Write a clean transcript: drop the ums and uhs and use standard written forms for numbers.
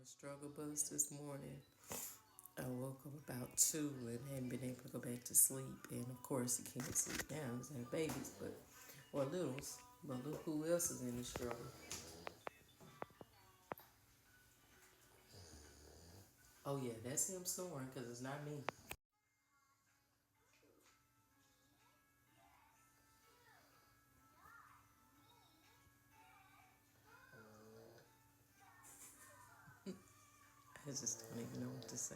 the struggle bus this morning. I woke up about 2 and hadn't been able to go back to sleep. And of course, you can't sleep now because I have babies, or littles. But look who else is in the struggle. Oh, yeah, that's him snoring because it's not me. I just don't even know what to say.